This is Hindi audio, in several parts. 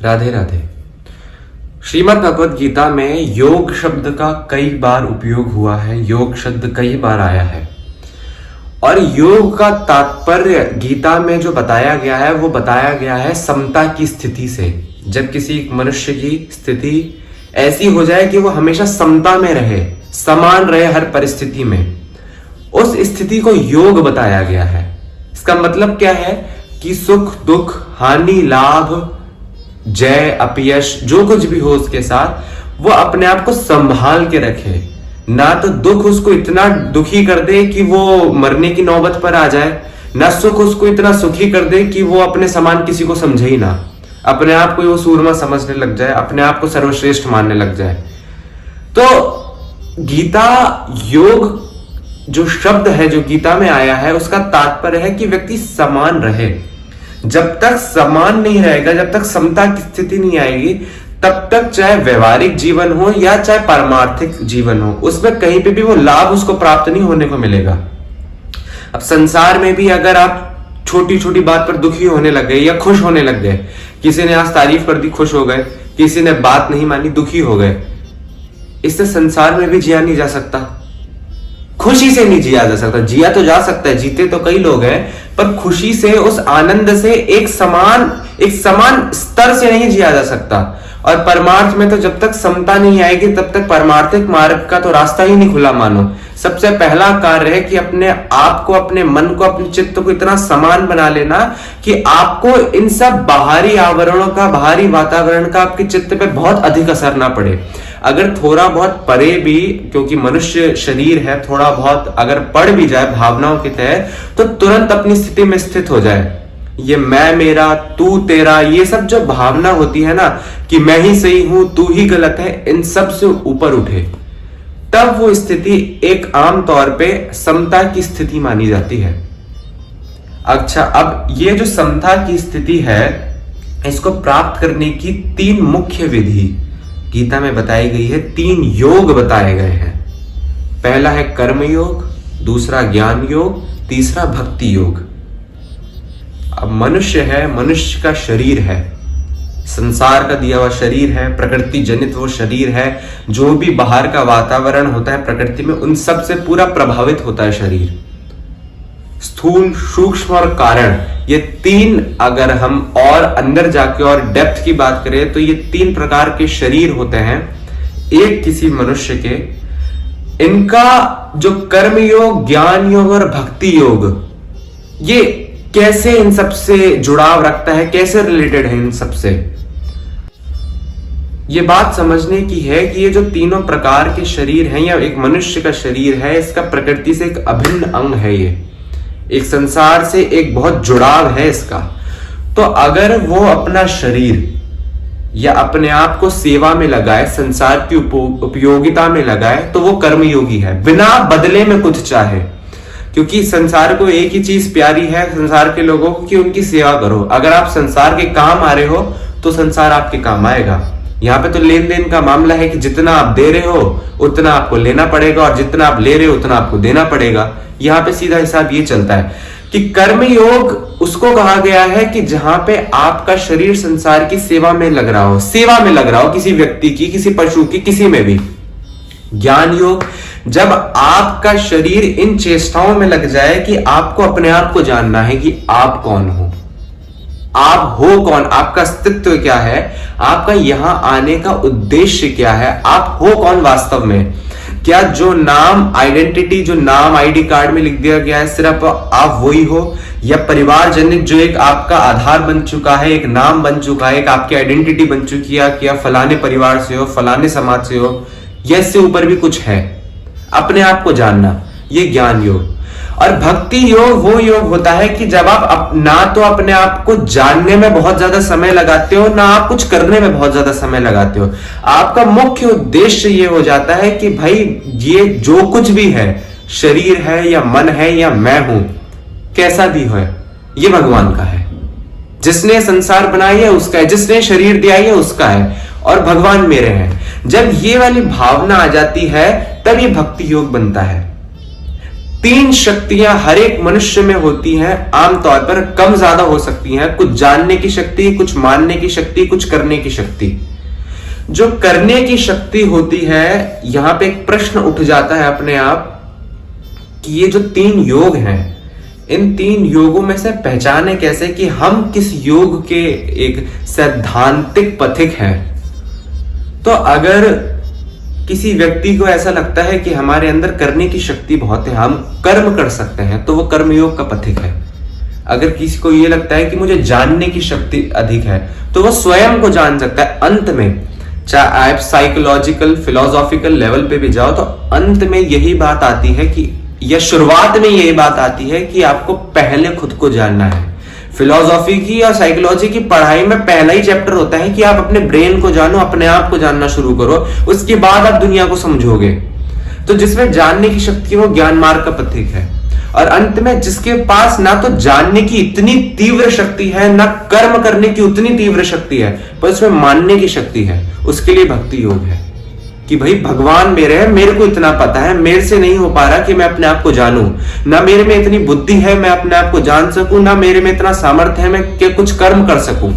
राधे राधे। श्रीमद् भगवद गीता में योग शब्द का कई बार उपयोग हुआ है, योग शब्द कई बार आया है और योग का तात्पर्य गीता में जो बताया गया है वो बताया गया है समता की स्थिति से। जब किसी मनुष्य की स्थिति ऐसी हो जाए कि वो हमेशा समता में रहे, समान रहे हर परिस्थिति में, उस स्थिति को योग बताया गया है। इसका मतलब क्या है कि सुख दुख, हानि लाभ, जय अपयश, जो कुछ भी हो उसके साथ वो अपने आप को संभाल के रखे। ना तो दुख उसको इतना दुखी कर दे कि वो मरने की नौबत पर आ जाए, ना सुख उसको इतना सुखी कर दे कि वो अपने समान किसी को समझे ही ना, अपने आप को वो सूरमा समझने लग जाए, अपने आप को सर्वश्रेष्ठ मानने लग जाए। तो गीता योग जो शब्द है जो गीता में आया है उसका तात्पर्य है कि व्यक्ति समान रहे। जब तक समान नहीं रहेगा, जब तक समता की स्थिति नहीं आएगी, तब तक चाहे व्यवहारिक जीवन हो या चाहे पारमार्थिक जीवन हो, उसमें कहीं पे भी वो लाभ उसको प्राप्त नहीं होने को मिलेगा। अब संसार में भी अगर आप छोटी छोटी बात पर दुखी होने लग गए या खुश होने लग गए, किसी ने आज तारीफ कर दी खुश हो गए, किसी ने बात नहीं मानी दुखी हो गए, इससे संसार में भी जिया नहीं जा सकता, खुशी से नहीं जिया जा सकता। जिया तो जा सकता है, जीते तो कई लोग हैं, पर खुशी से, उस आनंद से एक समान स्तर से नहीं जिया जा सकता। और परमार्थ में तो जब तक समता नहीं आएगी तब तक परमार्थिक मार्ग का तो रास्ता ही नहीं खुला। मानो सबसे पहला कार्य है कि अपने आप को, अपने मन को, अपने चित्त को इतना समान बना लेना कि आपको इन सब बाहरी आवरणों का, बाहरी वातावरण का आपके चित्त पे बहुत अधिक असर ना पड़े। अगर थोड़ा बहुत पड़े भी, क्योंकि मनुष्य शरीर है, थोड़ा बहुत अगर पड़ भी जाए भावनाओं के तहत, तो तुरंत अपनी स्थिति में स्थित हो जाए। ये मैं मेरा, तू तेरा, ये सब जो भावना होती है ना कि मैं ही सही हूं, तू ही गलत है, इन सब से ऊपर उठे, तब वो स्थिति एक आम तौर पे समता की स्थिति मानी जाती है। अच्छा, अब ये जो समता की स्थिति है, इसको प्राप्त करने की 3 मुख्य विधि गीता में बताई गई है। 3 योग बताए गए हैं। पहला है कर्म योग, दूसरा ज्ञान योग, तीसरा भक्ति योग। अब मनुष्य है, मनुष्य का शरीर है, संसार का दिया हुआ शरीर है, प्रकृति जनित वो शरीर है। जो भी बाहर का वातावरण होता है प्रकृति में, उन सब से पूरा प्रभावित होता है शरीर। स्थूल, सूक्ष्म और कारण, ये 3 अगर हम और अंदर जाके और डेप्थ की बात करें तो ये 3 प्रकार के शरीर होते हैं एक किसी मनुष्य के। इनका जो कर्म योग, ज्ञान योग और भक्ति योग, ये कैसे इन सबसे जुड़ाव रखता है, कैसे रिलेटेड है इन सबसे, ये बात समझने की है कि ये जो तीनों प्रकार के शरीर हैं या एक मनुष्य का शरीर है, इसका प्रकृति से एक अभिन्न अंग है। ये एक संसार से एक बहुत जुड़ाव है इसका। तो अगर वो अपना शरीर या अपने आप को सेवा में लगाए, संसार की उपयोगिता में लगाए, तो वो कर्मयोगी है, बिना बदले में कुछ चाहे। क्योंकि संसार को एक ही चीज प्यारी है संसार के लोगों को कि उनकी सेवा करो। अगर आप संसार के काम आ रहे हो तो संसार आपके काम आएगा। यहाँ पे तो लेन देन का मामला है कि जितना आप दे रहे हो उतना आपको लेना पड़ेगा और जितना आप ले रहे हो उतना आपको देना पड़ेगा। यहाँ पे सीधा हिसाब ये चलता है कि कर्म योग उसको कहा गया है कि जहां पे आपका शरीर संसार की सेवा में लग रहा हो, सेवा में लग रहा हो, किसी व्यक्ति की, किसी पशु की, किसी में भी। ज्ञान योग, जब आपका शरीर इन चेष्टाओं में लग जाए कि आपको अपने आप को जानना है कि आप कौन हो, आप हो कौन, आपका अस्तित्व क्या है, आपका यहां आने का उद्देश्य क्या है, आप हो कौन वास्तव में। क्या जो नाम आइडेंटिटी, जो नाम आईडी कार्ड में लिख दिया गया है सिर्फ आप वही हो, या परिवार जनित जो एक आपका आधार बन चुका है, एक नाम बन चुका है, एक आपकी आइडेंटिटी बन चुकी है कि आप फलाने परिवार से हो, फलाने समाज से हो, या इससे ऊपर भी कुछ है, अपने आप को जानना, ये ज्ञान योग। और भक्ति योग वो योग होता है कि जब आप ना तो अपने आप को जानने में बहुत ज्यादा समय लगाते हो, ना आप कुछ करने में बहुत ज्यादा समय लगाते हो। आपका मुख्य उद्देश्य ये हो जाता है कि भाई ये जो कुछ भी है, शरीर है या मन है या मैं हूं, कैसा भी हो, ये भगवान का है। जिसने संसार बनाया है उसका है, जिसने शरीर दिया है उसका है, और भगवान मेरे हैं। जब ये वाली भावना आ जाती है तब ये भक्ति योग बनता है। तीन शक्तियां हर एक मनुष्य में होती हैं, आमतौर पर कम ज्यादा हो सकती हैं। कुछ जानने की शक्ति, कुछ मानने की शक्ति, कुछ करने की शक्ति। जो करने की शक्ति होती है, यहां पे एक प्रश्न उठ जाता है अपने आप कि ये जो तीन योग हैं, इन तीन योगों में से पहचाने कैसे कि हम किस योग के एक सैद्धांतिक पथिक हैं। तो अगर किसी व्यक्ति को ऐसा लगता है कि हमारे अंदर करने की शक्ति बहुत है, हम कर्म कर सकते हैं, तो वो कर्मयोग का पथिक है। अगर किसी को ये लगता है कि मुझे जानने की शक्ति अधिक है, तो वो स्वयं को जान सकता है। अंत में चाहे आप साइकोलॉजिकल फिलोसॉफिकल लेवल पे भी जाओ, तो अंत में यही बात आती है कि, या शुरुआत में यही बात आती है कि आपको पहले खुद को जानना है। फिलोसॉफी की या साइकोलॉजी की पढ़ाई में पहला ही चैप्टर होता है कि आप अपने ब्रेन को जानो, अपने आप को जानना शुरू करो, उसके बाद आप दुनिया को समझोगे। तो जिसमें जानने की शक्ति वो ज्ञान मार्ग का पथिक है। और अंत में जिसके पास ना तो जानने की इतनी तीव्र शक्ति है, ना कर्म करने की उतनी तीव्र शक्ति है, पर उसमें मानने की शक्ति है, उसके लिए भक्ति योग है कि भाई भगवान मेरे हैं, मेरे को इतना पता है, मेरे से नहीं हो पा रहा कि मैं अपने आप को जानूं, ना मेरे में इतनी बुद्धि है मैं अपने आप को जान सकूं, ना मेरे में इतना सामर्थ्य है मैं कि कुछ कर्म कर सकूं।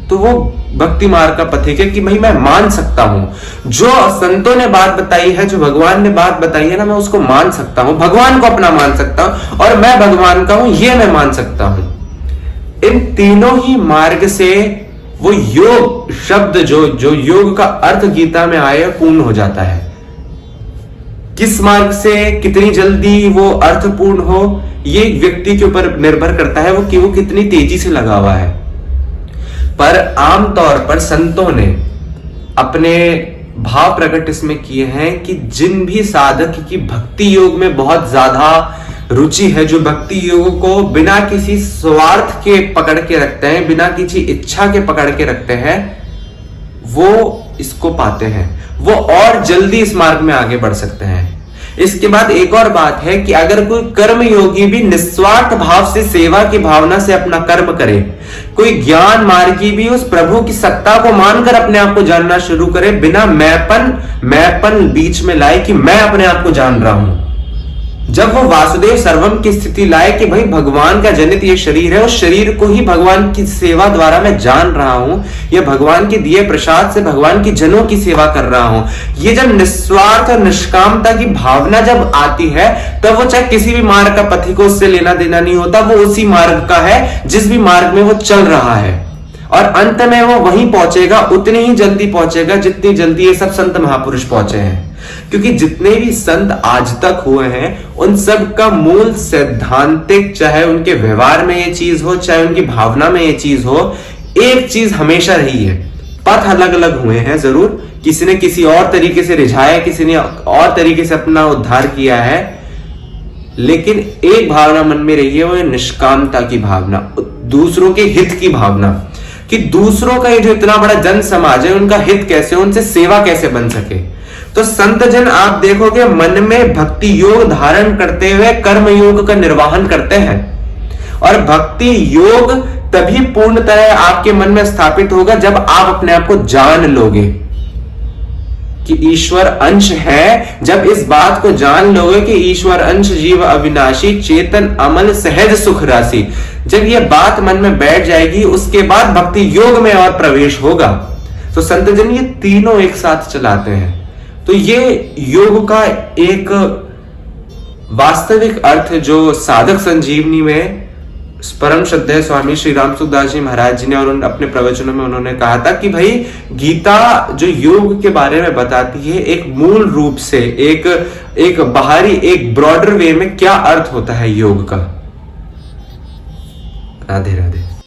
तो वो भक्ति मार्ग का पथिक है कि भाई मैं मान सकता हूं, जो संतों ने बात बताई है, जो भगवान ने बात बताई है ना, मैं उसको मान सकता हूं, भगवान को अपना मान सकता हूं, और मैं भगवान का हूं ये मैं मान सकता हूं। इन तीनों ही मार्ग से वो योग शब्द, जो योग का अर्थ गीता में आया, पूर्ण हो जाता है। किस मार्ग से कितनी जल्दी वो अर्थपूर्ण हो, ये व्यक्ति के ऊपर निर्भर करता है वो कि वो कितनी तेजी से लगा हुआ है। पर आमतौर पर संतों ने अपने भाव प्रकट इसमें किए हैं कि जिन भी साधक की भक्ति योग में बहुत ज्यादा रुचि है, जो भक्ति योग को बिना किसी स्वार्थ के पकड़ के रखते हैं, बिना किसी इच्छा के पकड़ के रखते हैं, वो इसको पाते हैं, वो और जल्दी इस मार्ग में आगे बढ़ सकते हैं। इसके बाद एक और बात है कि अगर कोई कर्म योगी भी निस्वार्थ भाव से सेवा की भावना से अपना कर्म करे, कोई ज्ञान मार्गी भी उस प्रभु की सत्ता को मानकर अपने आप को जानना शुरू करे, बिना मैपन बीच में लाए कि मैं अपने आप को जान रहा हूं, जब वो वासुदेव सर्वम की स्थिति लाए कि भाई भगवान का जनित ये शरीर है, उस शरीर को ही भगवान की सेवा द्वारा मैं जान रहा हूं, या भगवान के दिए प्रसाद से भगवान की जनों की सेवा कर रहा हूं, ये जब निस्वार्थ और निष्कामता की भावना जब आती है, तब वो चाहे किसी भी मार्ग का पथिक को उससे लेना देना नहीं होता, वो उसी मार्ग का है जिस भी मार्ग में वो चल रहा है, और अंत में वो वहीं पहुंचेगा, उतनी ही जल्दी पहुंचेगा जितनी जल्दी ये सब संत महापुरुष पहुंचे हैं। क्योंकि जितने भी संत आज तक हुए हैं, उन सब का मूल सैद्धांतिक, चाहे उनके व्यवहार में ये चीज हो, चाहे उनकी भावना में ये चीज हो, एक चीज हमेशा रही है। पथ अलग अलग हुए हैं जरूर, किसी ने किसी और तरीके से रिझाया, किसी ने और तरीके से अपना उद्धार किया है, लेकिन एक भावना मन में रही है, वो निष्कामता की भावना, दूसरों के हित की भावना, कि दूसरों का ये जो इतना बड़ा जन समाज है, उनका हित कैसे, उनसे सेवा कैसे बन सके। तो संत जन आप देखोगे मन में भक्ति योग धारण करते हुए कर्म योग का निर्वाहन करते हैं, और भक्ति योग तभी पूर्णतः आपके मन में स्थापित होगा जब आप अपने आप को जान लोगे कि ईश्वर अंश है। जब इस बात को जान लोगे कि ईश्वर अंश जीव अविनाशी चेतन अमल सहज सुख राशि, जब ये बात मन में बैठ जाएगी, उसके बाद भक्ति योग में और प्रवेश होगा। तो संत जन ये तीनों एक साथ चलाते हैं। तो ये योग का एक वास्तविक अर्थ जो साधक संजीवनी में परम श्रद्धेय स्वामी श्री राम सुखदास जी महाराज जी ने और अपने प्रवचनों में उन्होंने कहा था कि भाई गीता जो योग के बारे में बताती है, एक मूल रूप से एक बाहरी, एक ब्रॉडर वे में क्या अर्थ होता है योग का। राधे राधे।